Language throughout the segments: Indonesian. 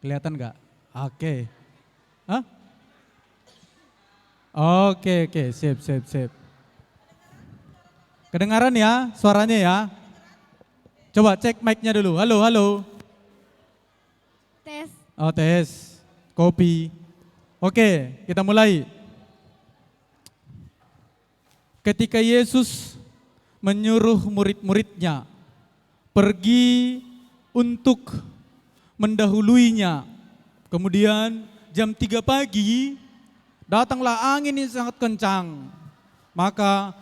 Kelihatan nggak? Oke. Hah? Oke, sip. Kedengaran ya suaranya ya? Coba cek mic-nya dulu. Halo. Tes. Oh tes, kopi. Oke, kita mulai. Ketika Yesus menyuruh murid-muridnya pergi untuk mendahuluinya. Kemudian jam 3 pagi datanglah angin yang sangat kencang. Maka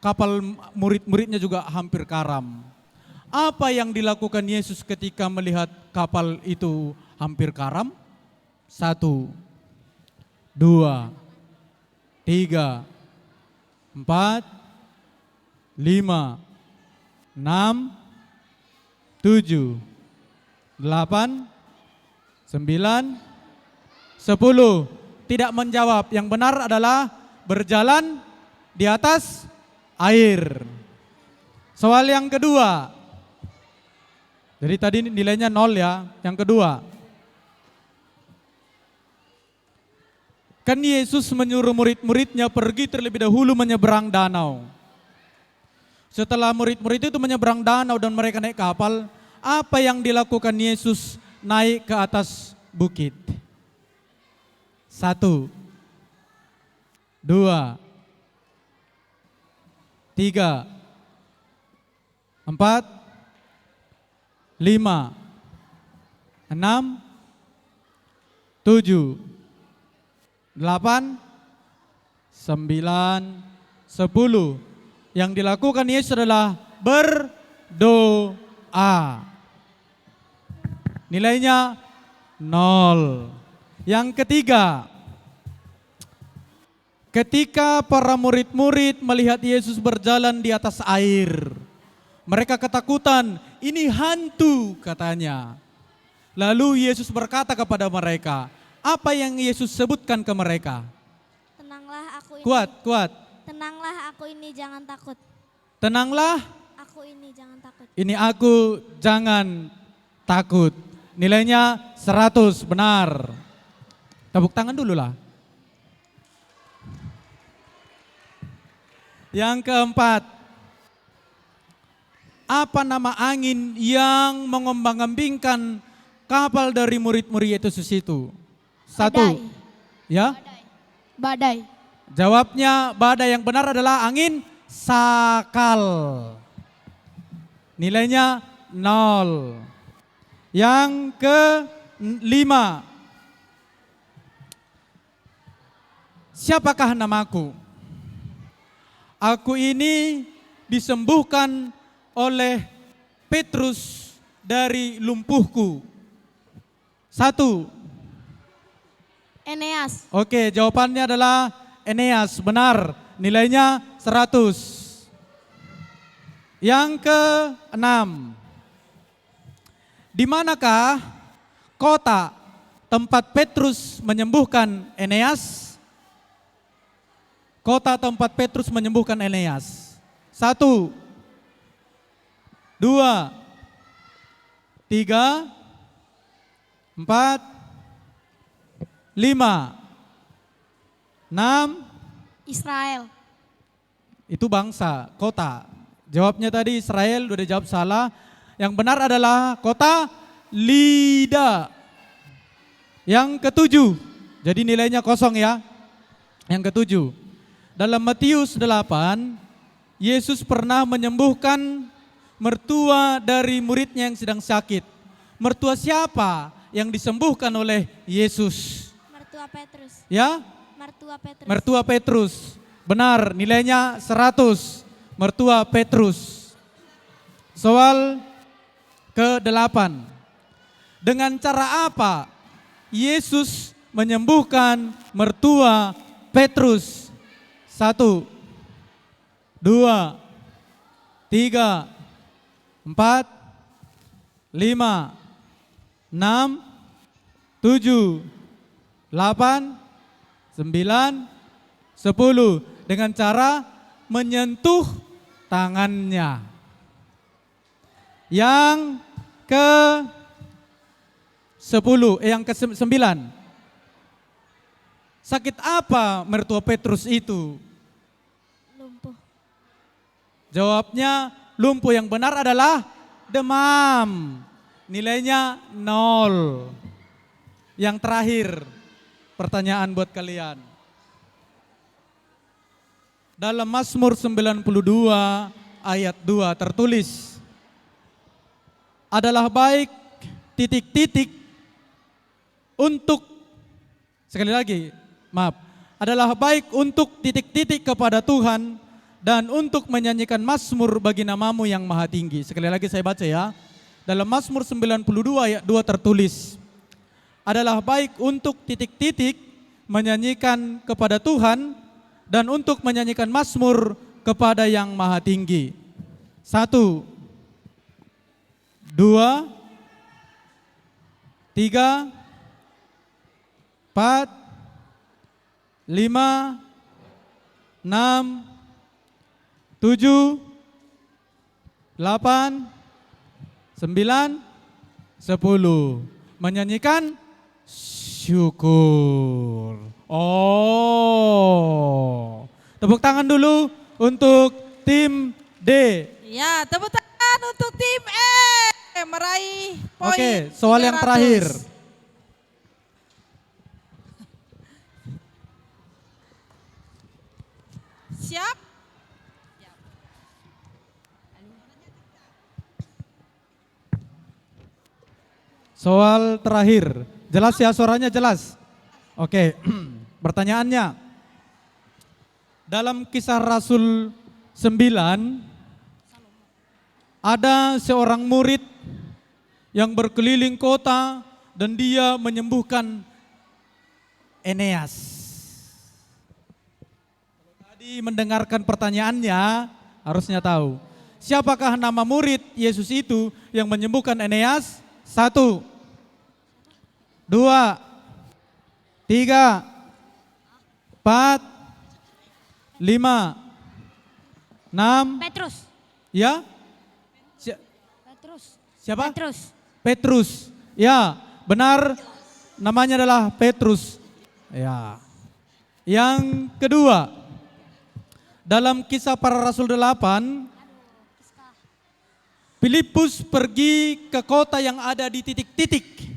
kapal murid-muridnya juga hampir karam. Apa yang dilakukan Yesus ketika melihat kapal itu hampir karam? 1, 2, 3, 4, 5, 6, 7, 8, 9, 10. Tidak menjawab. Yang benar adalah berjalan di atas air. Soal yang kedua. Jadi tadi nilainya 0 ya. Yang kedua. Kan Yesus menyuruh murid-muridnya pergi terlebih dahulu menyeberang danau. Setelah murid-murid itu menyeberang danau dan mereka naik kapal, apa yang dilakukan Yesus naik ke atas bukit? 1, 2, 3, 4, 5, 6, 7, 8, 9, 10. Yang dilakukan Yesus adalah berdoa. Nilainya 0. Yang ketiga, ketika para murid-murid melihat Yesus berjalan di atas air, mereka ketakutan, ini hantu katanya. Lalu Yesus berkata kepada mereka, apa yang Yesus sebutkan ke mereka? Tenanglah aku ini. Kuat. Tenanglah aku ini, jangan takut. Tenanglah. Aku ini, jangan takut. Ini aku, jangan takut. Nilainya 100, benar. Tepuk tangan dulu lah. Yang keempat, apa nama angin yang mengombang-ambingkan kapal dari murid-murid Yesus itu? 1. Badai. Ya? Badai. Jawabnya badai. Yang benar adalah angin sakal. Nilainya 0. Yang kelima, siapakah namaku? Aku ini disembuhkan oleh Petrus dari lumpuhku. 1. Eneas. Oke, jawabannya adalah Eneas, benar. Nilainya 100. Yang keenam, di manakah kota tempat Petrus menyembuhkan Eneas? Kota tempat Petrus menyembuhkan Eneas. 1, 2, 3, 4, 5, 6. Israel. Itu bangsa, kota. Jawabnya tadi Israel, udah jawab salah. Yang benar adalah kota Lida. Yang ketujuh, jadi nilainya 0 ya. Yang ketujuh, dalam Matius 8, Yesus pernah menyembuhkan mertua dari muridnya yang sedang sakit. Mertua siapa yang disembuhkan oleh Yesus? Mertua Petrus. Ya? Mertua Petrus. Mertua Petrus. Benar, nilainya 100. Mertua Petrus. Soal ke-8. Dengan cara apa Yesus menyembuhkan mertua Petrus? 1, 2, 3, 4, 5, 6, 7, 8, 9, 10. Dengan cara menyentuh tangannya. Yang ke yang ke-9. Sakit apa mertua Petrus itu? Lumpuh. Jawabnya lumpuh. Yang benar adalah demam. Nilainya 0. Yang terakhir, pertanyaan buat kalian. Dalam Mazmur 92 ayat 2 tertulis, adalah baik titik-titik untuk, sekali lagi, maaf, adalah baik untuk titik-titik kepada Tuhan dan untuk menyanyikan mazmur bagi namamu yang maha tinggi. Sekali lagi saya baca ya. Dalam Mazmur 92 ayat 2 tertulis, adalah baik untuk titik-titik menyanyikan kepada Tuhan dan untuk menyanyikan mazmur kepada yang maha tinggi. 1, 2, 3, 4, 5, 6, 7, 8, 9, 10. Menyanyikan syukur. Oh, tepuk tangan dulu untuk tim D. Ya, tepuk tangan untuk tim E meraih poin. Oke, soal yang 300. terakhir. Siap? Soal terakhir. Jelas ya, suaranya jelas? Oke, pertanyaannya. Dalam Kisah Rasul 9, ada seorang murid yang berkeliling kota dan dia menyembuhkan Eneas. Tadi mendengarkan pertanyaannya, harusnya tahu. Siapakah nama murid Yesus itu yang menyembuhkan Eneas? 1, 2, 3, 4, 5, 6. Petrus. Ya? Petrus. Siapa? Petrus. Petrus. Ya, benar. Namanya adalah Petrus. Ya. Yang kedua, dalam Kisah Para Rasul 8, Filipus pergi ke kota yang ada di titik-titik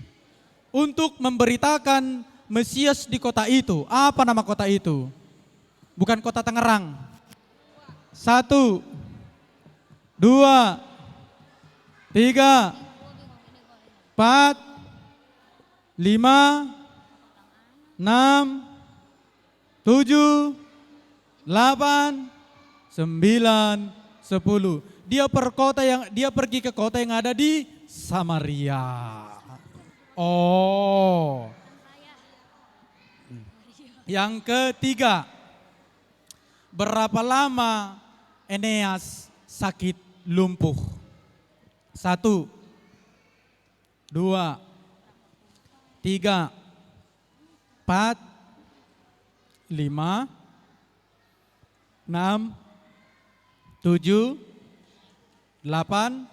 untuk memberitakan Mesias di kota itu. Apa nama kota itu? Bukan kota Tangerang. 1, 2, 3, 4, 5, 6, 7, 8, 9, 10. Dia pergi ke kota yang ada di Samaria. Oh. Yang ketiga, berapa lama Eneas sakit lumpuh? 1, 2, 3, 4, 5, 6, 7, 8,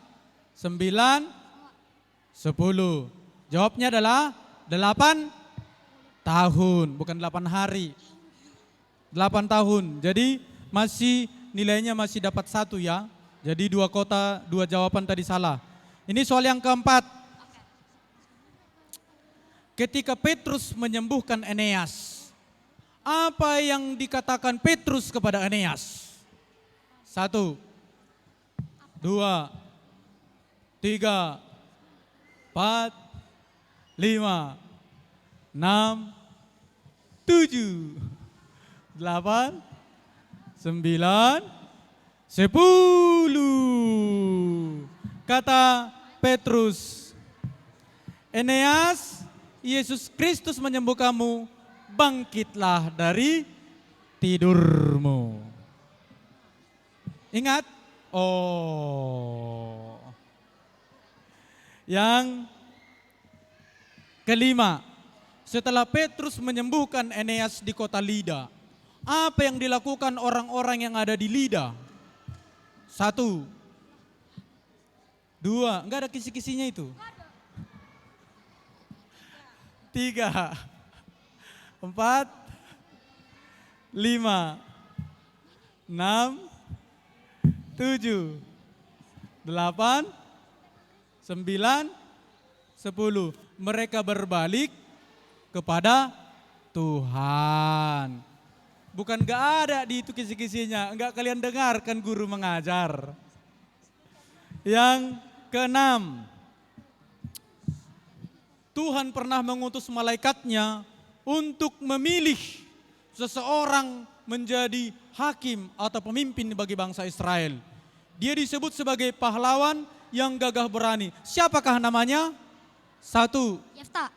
9, 10. Jawabnya adalah 8 tahun, bukan 8 hari. 8 tahun. Jadi nilainya masih dapat 1 ya. Jadi 2 jawaban tadi salah. Ini soal yang keempat. Ketika Petrus menyembuhkan Eneas, apa yang dikatakan Petrus kepada Eneas? 1, 2, 3, 4, 5, 6, 7, 8, 9, 10. Kata Petrus, Eneas, Yesus Kristus menyembuhkanmu, bangkitlah dari tidurmu. Ingat? Oh. Yang kelima, setelah Petrus menyembuhkan Eneas di kota Lida, apa yang dilakukan orang-orang yang ada di Lida? 1, 2, enggak ada kisi-kisinya itu. 3, 4, 5, 6, 7, 8, 9, 10. Mereka berbalik kepada Tuhan. Bukan gak ada di itu kisi-kisinya, enggak kalian dengarkan guru mengajar. Yang keenam, Tuhan pernah mengutus malaikatnya untuk memilih seseorang menjadi hakim atau pemimpin bagi bangsa Israel. Dia disebut sebagai pahlawan yang gagah berani. Siapakah namanya? 1. Yefta.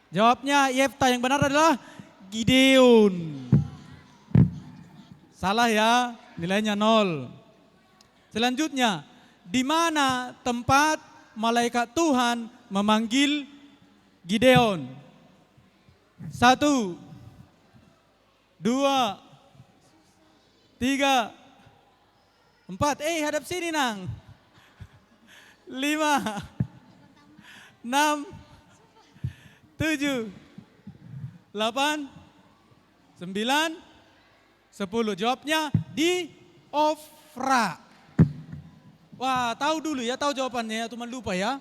Jawabnya Yefta, yang benar adalah Gideon. Salah ya, nilainya 0. Selanjutnya, di mana tempat malaikat Tuhan memanggil Gideon? 1, 2, 3, 4. Hadap sini nang. 5, 6, 7, 8, 9, 10. Jawabnya di Ofra. Wah, tahu dulu ya, tahu jawabannya ya, cuma lupa ya.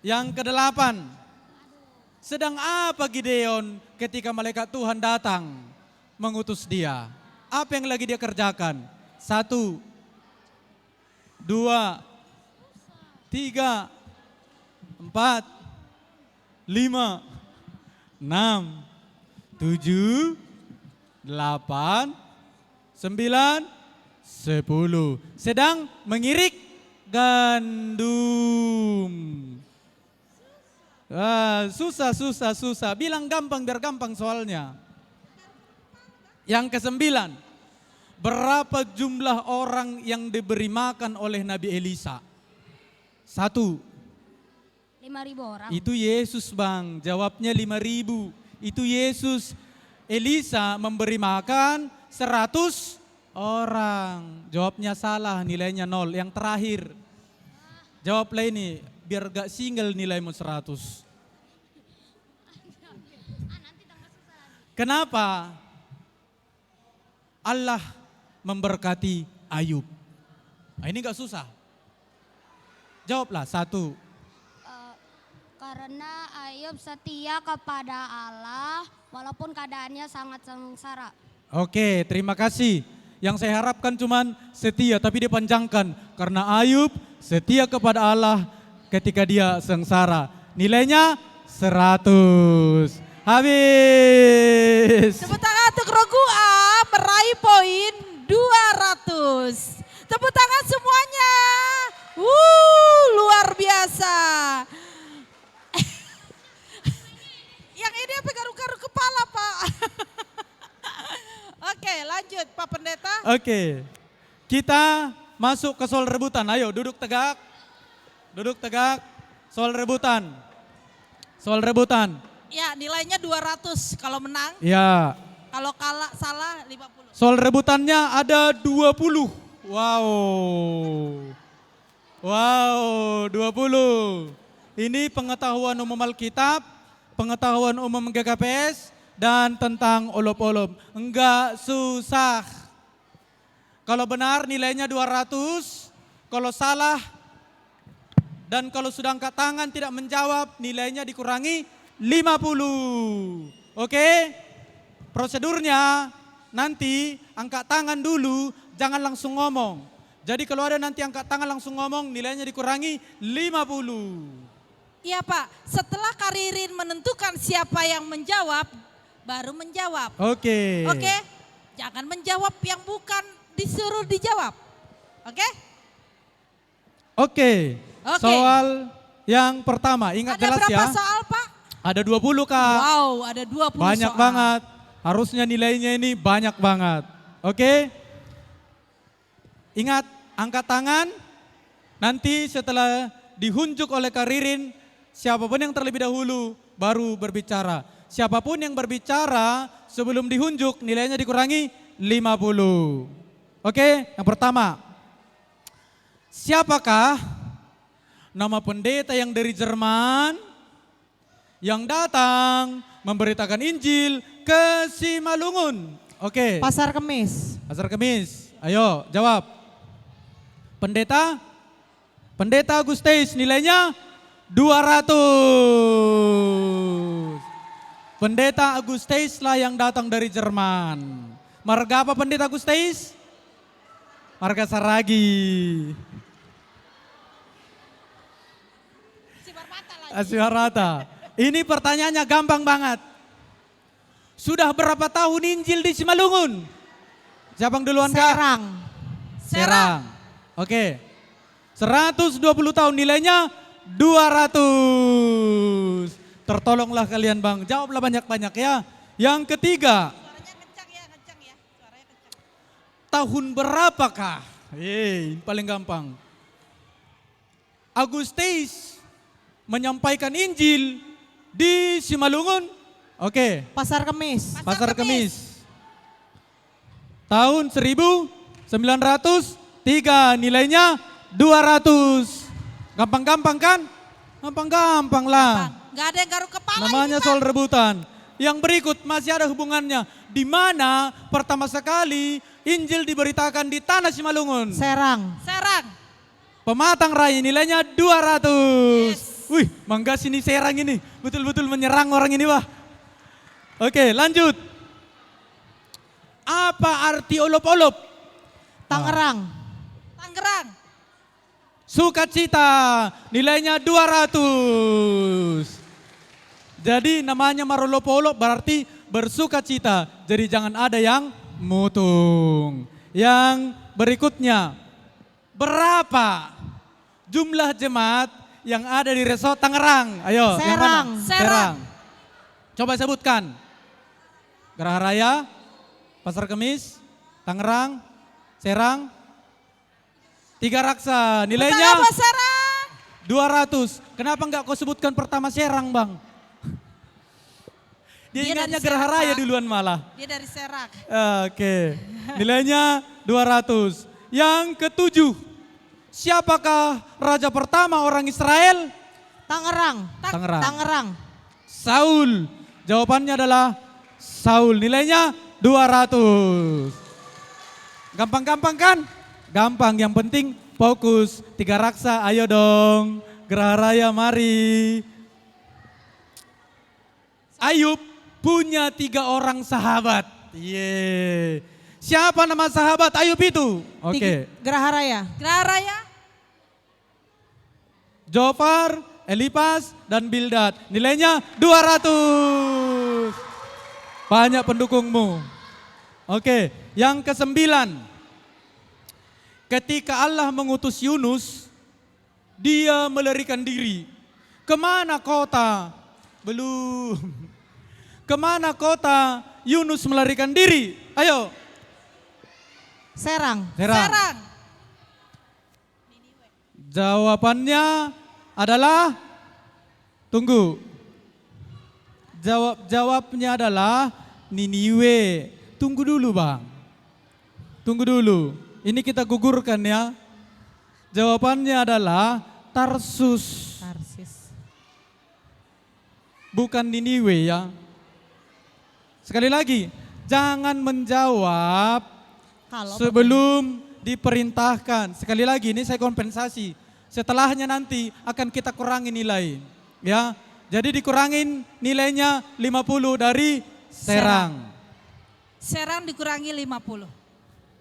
Yang ke-8. Sedang apa Gideon ketika malaikat Tuhan datang mengutus dia? Apa yang lagi dia kerjakan? 1, 2, 3, 4, 5, 6, 7, 8, 9, 10. Sedang mengirik gandum. Susah. Bilang gampang biar gampang soalnya. Yang ke-9. Berapa jumlah orang yang diberi makan oleh Nabi Elisa? 1. 5.000 orang. Itu Yesus bang, jawabnya 5.000. Itu Yesus. Elisa memberi makan 100 orang. Jawabnya salah, nilainya 0. Yang terakhir, jawablah ini biar gak single nilaimu 100. Kenapa Allah memberkati Ayub? Nah, ini gak susah. Jawablah. 1. Karena Ayub setia kepada Allah walaupun keadaannya sangat sengsara. Oke, terima kasih. Yang saya harapkan cuman setia, tapi dipanjangkan. Karena Ayub setia kepada Allah ketika dia sengsara. Nilainya 100. Habis. Tepuk tangan untuk Rogua meraih poin 200. Tepuk tangan semuanya. Luar biasa. Yang ini apa garuk-garuk kepala, Pak? Oke, lanjut Pak Pendeta. Oke, kita masuk ke soal rebutan. Ayo duduk tegak. Duduk tegak. Soal rebutan. Soal rebutan. Ya, nilainya 200 kalau menang. Ya. Kalau kalah salah 50. Soal rebutannya ada 20. Wow. Wow, 20. Ini pengetahuan umum Alkitab, pengetahuan umum GKPS, dan tentang olop-olop. Enggak susah. Kalau benar nilainya 200, kalau salah dan kalau sudah angkat tangan tidak menjawab nilainya dikurangi 50. Oke? Prosedurnya nanti angkat tangan dulu, jangan langsung ngomong. Jadi kalau ada nanti angkat tangan langsung ngomong nilainya dikurangi 50. Iya Pak, setelah Kak Ririn menentukan siapa yang menjawab, baru menjawab. Oke. Oke, jangan menjawab yang bukan disuruh dijawab. Oke? Oke. Oke. Soal yang pertama, ingat Ada jelas berapa ya. soal Pak? Ada 20 Kak. Wow, ada 20 Banyak soal. banget. Harusnya nilainya ini banyak banget. Oke? Ingat, angkat tangan. Nanti setelah dihunjuk oleh Kak Ririn, siapapun yang terlebih dahulu baru berbicara. Siapapun yang berbicara sebelum dihunjuk nilainya dikurangi 50. Oke, yang pertama. Siapakah nama pendeta yang dari Jerman yang datang memberitakan Injil ke Simalungun. Oke. Pasar Kemis. Pasar Kemis. Ayo jawab. Pendeta Agusteis nilainya 200. Pendeta Agusteis lah yang datang dari Jerman. Marga apa Pendeta Agusteis? Marga Saragi. Asiwarata. Ini pertanyaannya gampang banget. Sudah berapa tahun Injil di Simalungun? Siapa yang duluan Kak? Serang. Oke. 120 tahun nilainya 200. Tertolonglah kalian Bang. Jawablah banyak-banyak ya. Yang ketiga. Suaranya kencang ya. Suaranya kencang. Tahun berapakah? Ini paling gampang. Agusteis menyampaikan Injil di Simalungun. Oke. Pasar Kemis. Pasar Kemis. Tahun 1903 nilainya 200. Gampang-gampang kan? Gampang-gampang lah. Gak ada yang garuk kepala. Namanya soal rebutan. Yang berikut masih ada hubungannya. Di mana pertama sekali Injil diberitakan di tanah Simalungun. Serang. Pematang Raya nilainya 200. Wih, Mangga sini Serang ini. Betul-betul menyerang orang ini wah. Oke, lanjut. Apa arti olop-olop? Tangerang. Sukacita, nilainya 200. Jadi namanya marolop-olop berarti bersukacita. Jadi jangan ada yang mutung. Yang berikutnya, berapa jumlah jemaat yang ada di resort Tangerang? Ayo, yang mana? Serang. Coba sebutkan. Geraha Raya, Pasar Kemis, Tangerang, Serang, 3 raksa. Nilainya Apa Serang? 200. Kenapa enggak kau sebutkan pertama Serang Bang? Dia ingatnya Geraha Raya duluan malah. Dia dari Serang. Oke, nilainya 200. Yang ketujuh, siapakah raja pertama orang Israel? Tangerang. Saul. Jawabannya adalah Saul. Nilainya 200. Gampang-gampang kan? Gampang, yang penting fokus. 3 raksa, ayo dong. Geraha Raya mari. Ayub punya 3 orang sahabat. Siapa nama sahabat Ayub itu? Oke. Geraha Raya. Jofar, Elipas, dan Bildad. Nilainya 200. Banyak pendukungmu. Oke, yang ke-9. Ketika Allah mengutus Yunus, dia melarikan diri. Kemana kota? Belum. Kemana kota Yunus melarikan diri? Ayo. Serang. Jawabannya adalah, tunggu. Jawabnya adalah Niniwe. Tunggu dulu Bang. Tunggu dulu. Ini kita gugurkan ya. Jawabannya adalah Tarsus. Bukan Niniwe ya. Sekali lagi, jangan menjawab sebelum diperintahkan. Sekali lagi, ini saya kompensasi. Setelahnya nanti akan kita kurangi nilai. Ya, jadi dikurangin nilainya 50 dari Serang. Serang dikurangi 50.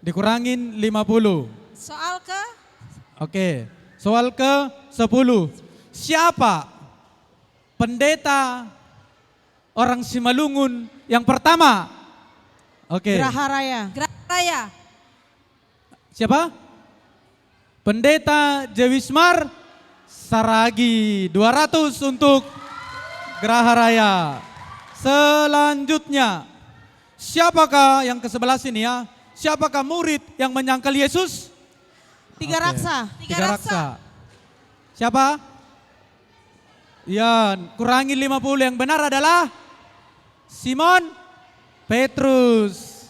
Dikurangin 50. Soal ke? Oke, soal ke-10. Siapa pendeta orang Simalungun yang pertama? Oke. Geraha Raya. Siapa? Pendeta Jewismar Saragi. 200 untuk Geraha Raya. Selanjutnya, siapakah yang ke-11 ini ya? Siapakah murid yang menyangkal Yesus? 3 raksa. 3 raksa. Siapa? Ya, kurangin 50. Yang benar adalah Simon Petrus.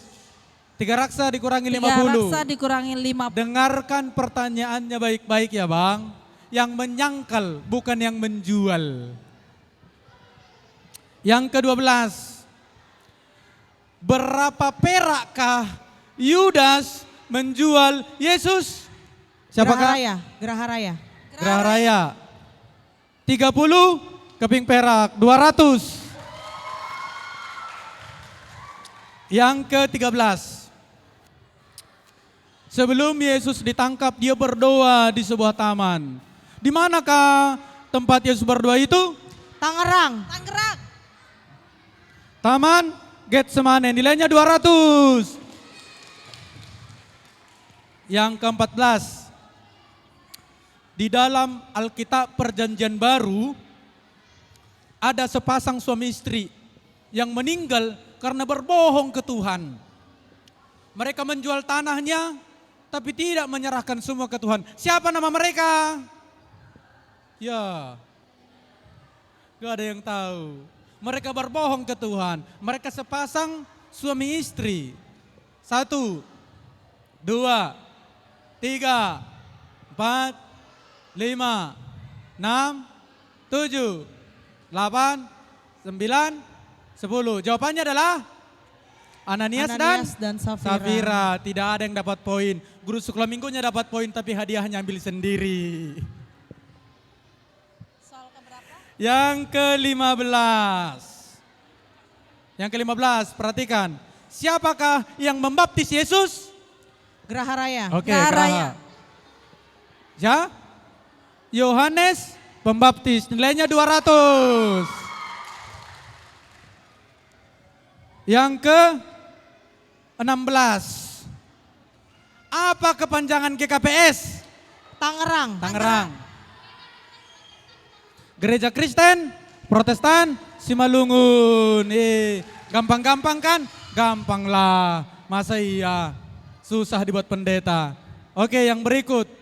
3 raksa dikurangi 50. 3 raksa dikurangi 50. Dengarkan pertanyaannya baik-baik ya Bang. yang menyangkal, bukan yang menjual. Yang ke-12, berapa perakkah Yudas menjual Yesus? Siapakah? Geraha Raya. Geraha Raya. 30 keping perak, 200. Yang ke-13. Sebelum Yesus ditangkap, dia berdoa di sebuah taman. Di manakah tempat Yesus berdoa itu? Tangerang. Taman Getsemane, nilainya 200. Yang ke-14. Di dalam Alkitab Perjanjian Baru ada sepasang suami istri yang meninggal karena berbohong ke Tuhan. Mereka menjual tanahnya tapi tidak menyerahkan semua ke Tuhan. Siapa nama mereka? Ya, gak ada yang tahu. Mereka berbohong ke Tuhan. Mereka sepasang suami istri. 1, 2, 3, 4, 5, 6, 7, 8, 9, 10. Jawabannya adalah Ananias dan Safira. Tidak ada yang dapat poin. Guru sekolah minggunya dapat poin tapi hadiahnya ambil sendiri. Soal keberapa? Yang ke-15. Yang ke-15, perhatikan. Siapakah yang membaptis Yesus? Geraha Raya. Oke, Geraha. Ya? Yohanes Pembaptis, nilainya 200. Yang ke-16. Apa kepanjangan GKPS? Tangerang. Gereja Kristen, Protestan, Simalungun. Gampang-gampang kan? Gampang lah. Masa iya? Susah dibuat pendeta. Oke, yang berikut.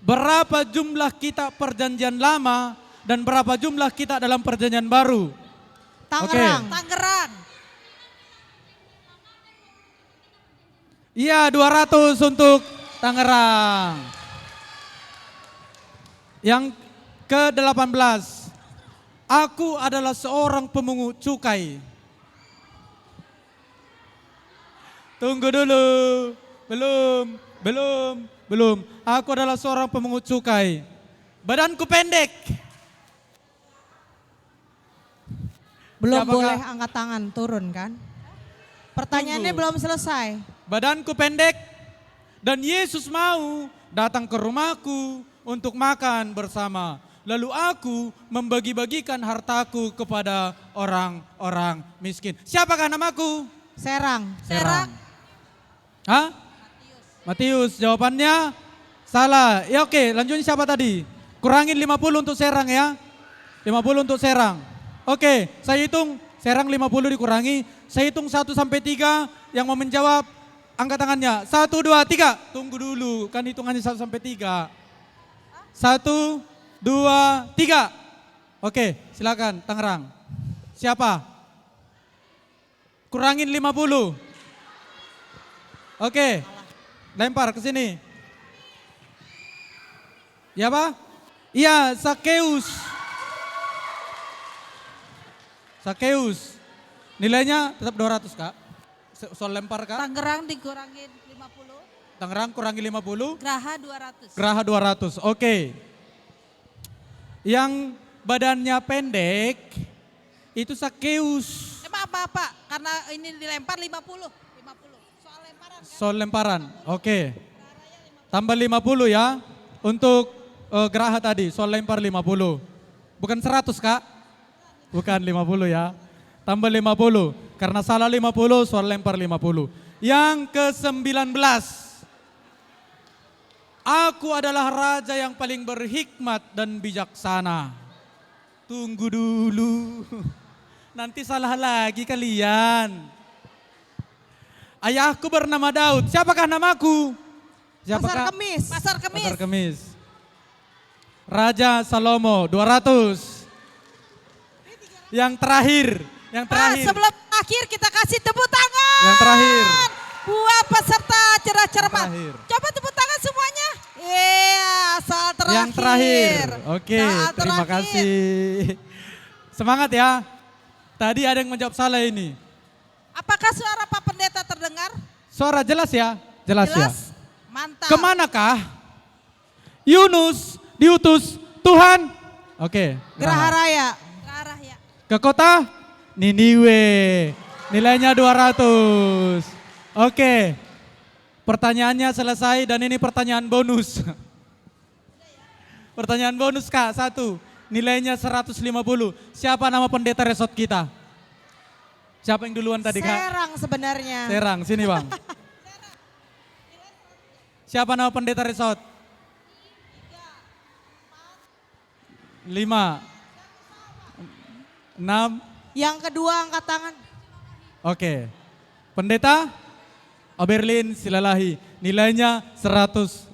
Berapa jumlah kitab Perjanjian Lama dan berapa jumlah kitab dalam Perjanjian Baru? Tangerang. Iya, 200 untuk Tangerang. Yang ke-18. Aku adalah seorang pemungut cukai. Tunggu dulu. Belum. Aku adalah seorang pemungut cukai. Badanku pendek. Belum Siapakah? boleh angkat tangan, turun kan? Pertanyaannya Tunggu. belum selesai. Badanku pendek dan Yesus mau datang ke rumahku untuk makan bersama. Lalu aku membagi-bagikan hartaku kepada orang-orang miskin. Siapakah namaku? Serang. Hah? Matius. Jawabannya salah. Ya oke, lanjutnya siapa tadi? Kurangin 50 untuk Serang ya. 50 untuk Serang. Oke, saya hitung Serang 50 dikurangi. Saya hitung 1 sampai 3 yang mau menjawab angkat tangannya. 1, 2, 3. Tunggu dulu, kan hitungannya 1 sampai 3. 1, 2, 3. Oke, silakan Tangerang. Siapa? Kurangin 50. Oke, lempar ke sini. Ya Pak? Iya, Sakeus. Nilainya tetap 200 Kak. Soal lempar Kak. Tangerang dikurangin 50. Tangerang kurangi 50. Geraha 200. Geraha 200. Oke. Yang badannya pendek itu Sakeus. Emang apa? Karena ini dilempar 50. Soal lemparan. Oke. Tambah 50 ya. Untuk Geraha tadi. Soal lempar 50. Bukan 100 Kak. Bukan 50 ya. Tambah 50. Karena salah 50, soal lempar 50. Yang ke-19. Aku adalah raja yang paling berhikmat dan bijaksana. Tunggu dulu. Nanti salah lagi kalian. Ayahku bernama Daud. Siapakah namaku? Siapakah? Pasar Kemis. Raja Salomo 200. Yang terakhir. Sebelum akhir kita kasih tepuk tangan. Yang terakhir. Buat peserta cerah cermat. Terakhir. Coba tepuk tangan semuanya. Iya, soal terakhir. Yang terakhir. Oke, Soal terima terakhir. kasih. Semangat ya. Tadi ada yang menjawab salah ini. Apakah suara Pak Pendeta terdengar? Suara jelas ya? Jelas ya. Mantap. Kemanakah Yunus diutus Tuhan? Oke. Geraha Raya. Geraha Raya. Ke kota Niniwe. Nilainya 200. Oke. Pertanyaannya selesai dan ini pertanyaan bonus. Pertanyaan bonus Kak, 1. Nilainya 150. Siapa nama pendeta resort kita? Siapa yang duluan tadi Kak? Serang sebenarnya. Serang, sini Bang. Siapa nama pendeta resort? 5, 6. Yang kedua angkat tangan. Oke. Pendeta Oberlin Silalahi. Nilainya 150.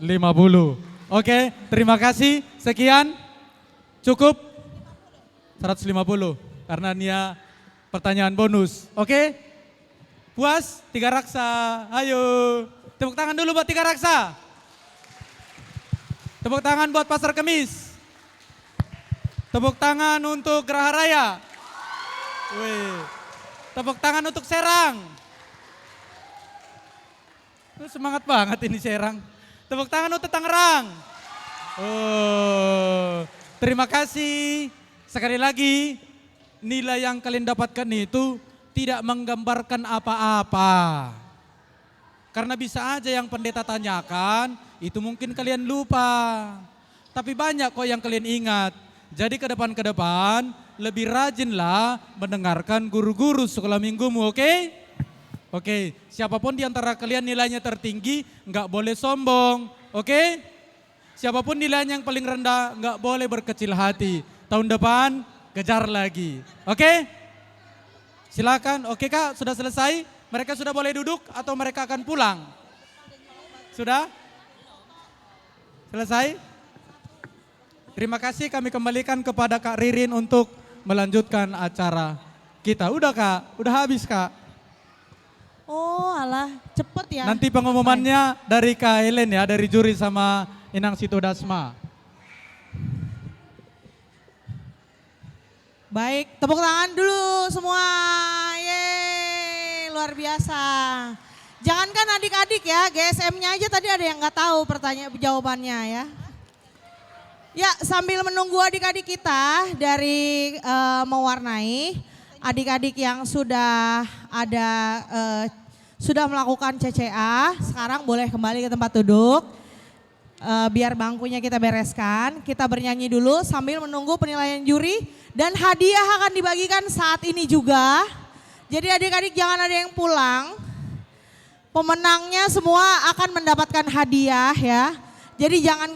Oke, terima kasih. Sekian. Cukup 150 karena dia pertanyaan bonus. Oke? Puas? 3 raksa. Ayo. Tepuk tangan dulu buat 3 raksa. Tepuk tangan buat Pasar Kemis. Tepuk tangan untuk Geraha Raya. Wih. Tepuk tangan untuk Serang. Semangat banget ini Serang. Tepuk tangan untuk Tangerang. Oh, terima kasih. Sekali lagi, nilai yang kalian dapatkan itu tidak menggambarkan apa-apa. Karena bisa aja yang pendeta tanyakan, itu mungkin kalian lupa. Tapi banyak kok yang kalian ingat. Jadi ke depan lebih rajinlah mendengarkan guru-guru sekolah minggumu, oke? Oke, siapapun di antara kalian nilainya tertinggi, nggak boleh sombong, oke? Siapapun nilainya yang paling rendah, nggak boleh berkecil hati. Tahun depan, kejar lagi, oke? Silakan, oke Kak, sudah selesai? Mereka sudah boleh duduk atau mereka akan pulang? Sudah? Selesai? Terima kasih, kami kembalikan kepada Kak Ririn untuk melanjutkan acara kita. Udah Kak, udah habis Kak. Oh alah, cepet ya. Nanti pengumumannya dari Kak Helen ya, dari juri sama Inang Situ Dasma. Baik, tepuk tangan dulu semua. Yeay, luar biasa. Jangankan adik-adik ya, GSM-nya aja tadi ada yang nggak tahu pertanyaan jawabannya ya. Ya, sambil menunggu adik-adik kita dari mewarnai, adik-adik yang sudah ada sudah melakukan CCA, sekarang boleh kembali ke tempat duduk. Biar bangkunya kita bereskan, kita bernyanyi dulu sambil menunggu penilaian juri dan hadiah akan dibagikan saat ini juga. Jadi adik-adik jangan ada yang pulang. Pemenangnya semua akan mendapatkan hadiah ya. Jadi jangan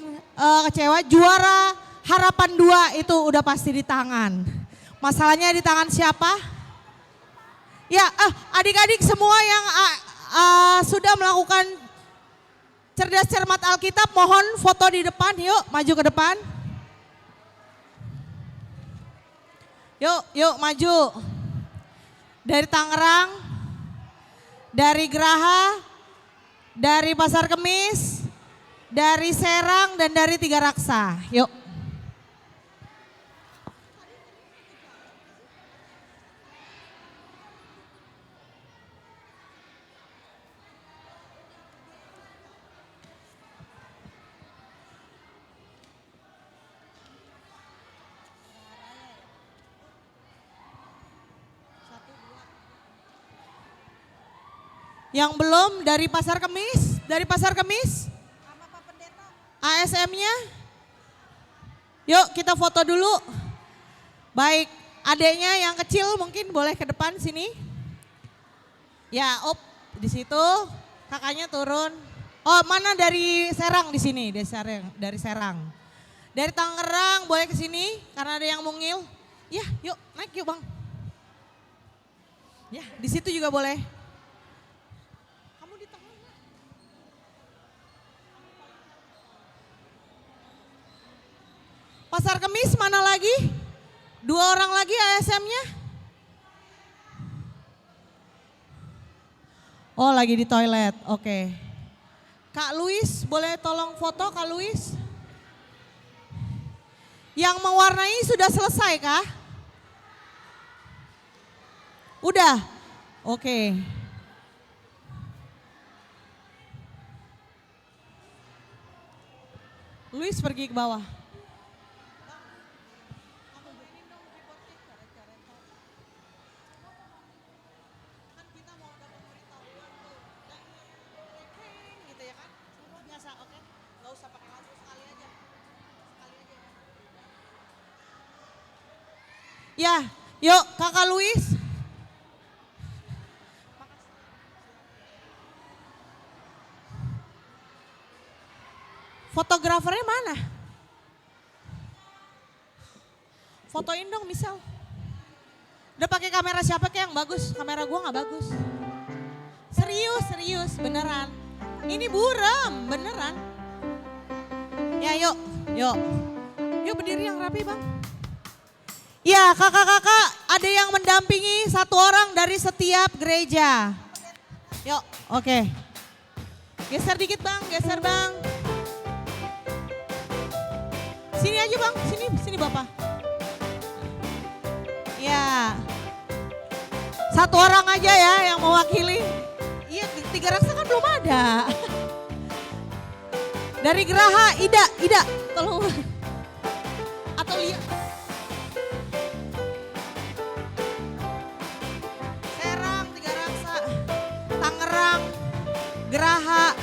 kecewa, juara harapan 2 itu udah pasti di tangan. Masalahnya di tangan siapa? Ya, adik-adik semua yang sudah melakukan cerdas cermat Alkitab, mohon foto di depan, yuk maju ke depan. Yuk maju. Dari Tangerang, dari Geraha, dari Pasar Kemis, dari Serang dan dari Tiga Raksa. Yuk. Yang belum dari Pasar Kemis, ASM-nya. Yuk kita foto dulu. Baik, adeknya yang kecil mungkin boleh ke depan sini. Ya, di situ. Kakaknya turun. Oh, mana dari Serang di sini, dari Serang. Dari Tangerang boleh ke sini karena ada yang mungil. Ya, yuk naik yuk Bang. Ya, di situ juga boleh. Pasar Kemis mana lagi? 2 orang lagi ASM-nya? Oh lagi di toilet, oke. Kak Luis, boleh tolong foto Kak Luis? Yang mewarnai sudah selesai kah? Udah? Oke. Luis pergi ke bawah. Ya, yuk Kakak Luis. Fotografernya mana? Fotoin dong misal. Udah pakai kamera siapa kayak yang bagus? Kamera gua nggak bagus. Serius, beneran. Ini buram, beneran. Ya yuk. Yuk berdiri yang rapi bang. Ya kakak-kakak ada yang mendampingi satu orang dari setiap gereja. Yuk, oke. Geser dikit bang, geser bang. Sini aja bang, sini bapak. Ya, satu orang aja ya yang mewakili. Iya, 3 raksa kan belum ada. Dari Geraha, Ida, tolong. Atau lihat. Serang, 3 raksa. Tangerang, Geraha.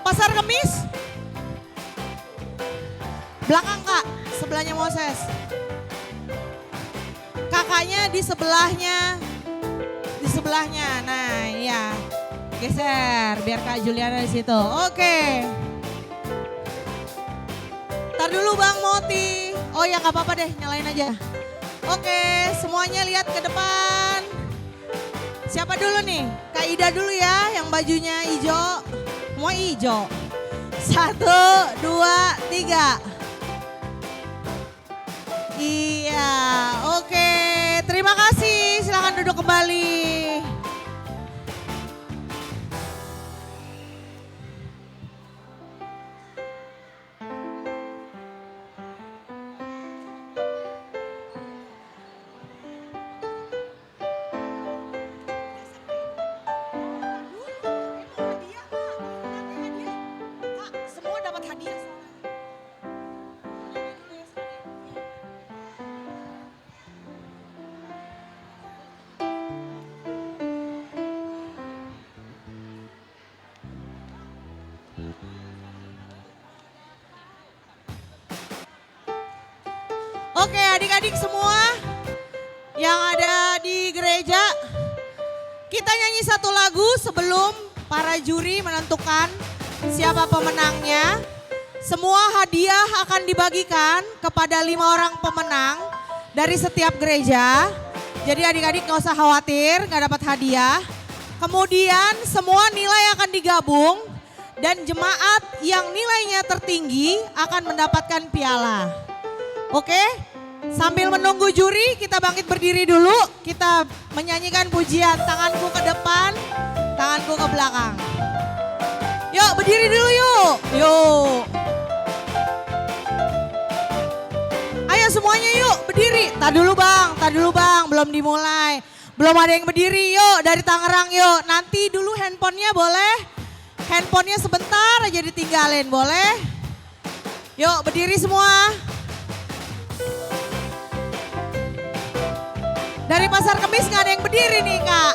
Pasar Kemis. Belakang kak, sebelahnya Moses. Kakaknya di sebelahnya. Nah iya. Geser biar Kak Juliana di situ. Oke. Ntar dulu Bang Moti. Oh ya gak apa-apa deh, nyalain aja. Oke, semuanya lihat ke depan. Siapa dulu nih? Kak Ida dulu ya, yang bajunya hijau. Semua hijau. 1, 2, 3. Iya, oke. Terima kasih, silakan duduk kembali. Semua dapat hadiah. Oke adik-adik semua yang ada di gereja, kita nyanyi satu lagu sebelum para juri menentukan siapa pemenangnya. Semua hadiah akan dibagikan kepada 5 orang pemenang dari setiap gereja. Jadi adik-adik gak usah khawatir gak dapat hadiah. Kemudian semua nilai akan digabung dan jemaat yang nilainya tertinggi akan mendapatkan piala. Oke, sambil menunggu juri kita bangkit berdiri dulu. Kita menyanyikan pujian, tanganku ke depan, tanganku ke belakang. Yuk berdiri dulu yuk. Ayo semuanya yuk berdiri. Tar dulu bang, belum dimulai. Belum ada yang berdiri yuk dari Tangerang yuk. Nanti dulu handphonenya boleh. Handphonenya sebentar aja ditinggalin boleh. Yuk berdiri semua. Dari Pasar Kemis gak ada yang berdiri nih kak.